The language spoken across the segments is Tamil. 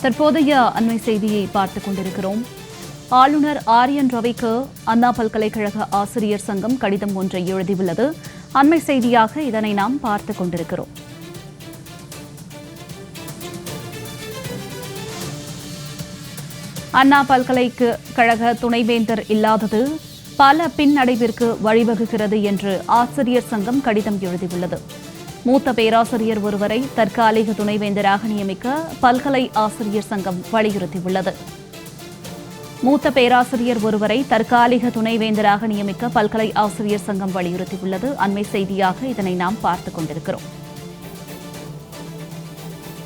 தற்போதைய அண்மை செய்தியை பார்த்துக் கொண்டிருக்கிறோம். ஆளுநர் ஆர்.என். ரவிக்கு அண்ணா பல்கலைக்கழக ஆசிரியர் சங்கம் கடிதம் ஒன்றை எழுதியுள்ளது. அண்மை செய்தியாக இதனை நாம் பார்த்துக் கொண்டிருக்கிறோம். அண்ணா பல்கலைக்கழக துணைவேந்தர் இல்லாதது பல பின்னடைவிற்கு வழிவகுக்கிறது என்று ஆசிரியர் சங்கம் கடிதம் எழுதியுள்ளது. மூத்த பேராசிரியர் ஒருவரை தற்காலிக துணைவேந்தராக நியமிக்க பல்கலை ஆசிரியர் சங்கம் வலியுறுத்தியுள்ளது. மூத்த பேராசிரியர் ஒருவரை தற்காலிக துணைவேந்தராக நியமிக்க பல்கலை ஆசிரியர் சங்கம் வலியுறுத்தியுள்ளது. அண்மை செய்தியாக இதனை நாம் பார்த்துக் கொண்டிருக்கிறோம்.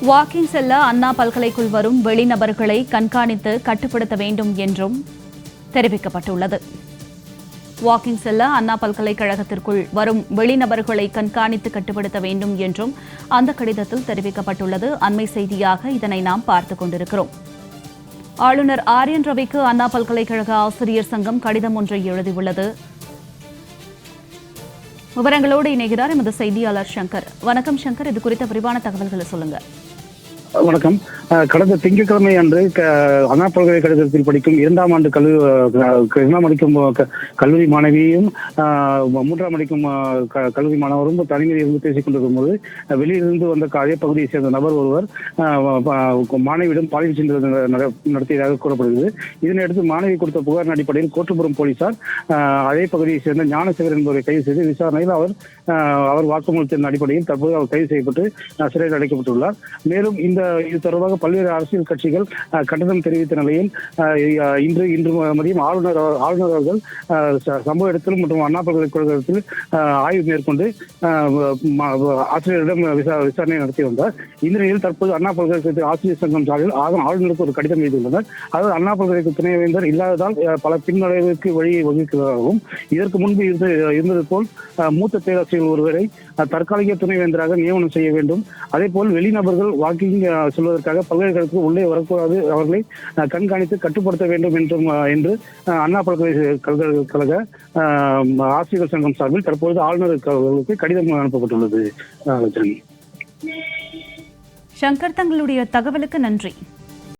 வாக்கிங் செல்ல அண்ணா பல்கலைக்குள் வரும் வெளிநபர்களை கண்காணித்து கட்டுப்படுத்த வேண்டும் என்றும் தெரிவிக்கப்பட்டுள்ளது. வாக்கிங் செல்ல அண்ணா பல்கலைக்கழகத்திற்குள் வரும் வெளிநபர்களை கண்காணித்து கட்டுப்படுத்த வேண்டும் என்றும் அந்த கடிதத்தில் தெரிவிக்கப்பட்டுள்ளது. அண்மை செய்தியாக இதனை நாம் பார்த்துக் கொண்டிருக்கிறோம். ஆளுநர் ஆர்.என். ரவிக்கு அண்ணா பல்கலைக்கழக ஆசிரியர் சங்கம் கடிதம் ஒன்றை எழுதியுள்ளது. விவரங்களோடு இணைகிறார் எமது செய்தியாளர் சங்கர். வணக்கம் சங்கர், இது குறித்த விரிவான தகவல்களை சொல்லுங்க. வணக்கம். கடந்த திங்கட்கிழமை அன்று அண்ணா பல்கலைக்கழகத்தில் படிக்கும் இரண்டாம் ஆண்டு கல்லூரி மாணவியும் மூன்றாம் படிக்கும் கல்லூரி மாணவரும் தனிமையில் இருந்து பேசிக் கொண்டிருக்கும் போது வெளியிலிருந்து வந்த அதே பகுதியை சேர்ந்த நபர் ஒருவர் மாணவியிடம் பாலியல் சீண்டல் நடத்தியதாக கூறப்படுகிறது. இதனையடுத்து மாணவி கொடுத்த புகாரின் அடிப்படையில் கோட்டுப்புறம் போலீசார் அதே பகுதியை சேர்ந்த ஞானசேகர் என்பவரை கைது செய்து விசாரணையில் அவர் வாக்குமூலத்தின் அடிப்படையில் தற்போது அவர் கைது செய்யப்பட்டு சிறையில் அடைக்கப்பட்டுள்ளார். மேலும் இது தொடர்பாக பல்வேறு அரசியல் கட்சிகள் கண்டனம் தெரிவித்த நிலையில் இன்று மதியம் ஆளுநர் அவர்கள் சம்பவ இடத்தில் மற்றும் அண்ணா பல்கலைக்கழகத்தில் ஆய்வு மேற்கொண்டு ஆசிரியரிடம் விசாரணை நடத்தி வந்தார். இந்த நிலையில் தற்போது அண்ணா பல்கலைக்கழகத்தில் ஆசிரியர் சங்கம் சார்பில் ஆளுநருக்கு ஒரு கடிதம் எழுதியுள்ளனர். அதாவது அண்ணா பல்கலைக்கழக துணைவேந்தர் இல்லாததால் பல பின்னடைவுக்கு வழியை வகுக்கிறதாகவும் இதற்கு முன்பு இருந்தது போல் மூத்த பேராசிரியர் ஒருவரை தற்காலிக துணைவேந்தராக நியமனம் செய்ய வேண்டும். அதே போல் வெளிநபர்கள் வாக்கிங் சொல்வதற்காக பல்கலைக்கழகத்துக்கு உள்ளே வரக்கூடாது, அவர்களை கண்காணித்து கட்டுப்படுத்த வேண்டும் என்று அண்ணா பல்கலைக்கழக ஆசிரியர் சங்கம் சார்பில் தற்போது ஆளுநருக்கு கடிதம் அனுப்பப்பட்டுள்ளது. சங்கர், தங்களுடைய தகவலுக்கு நன்றி.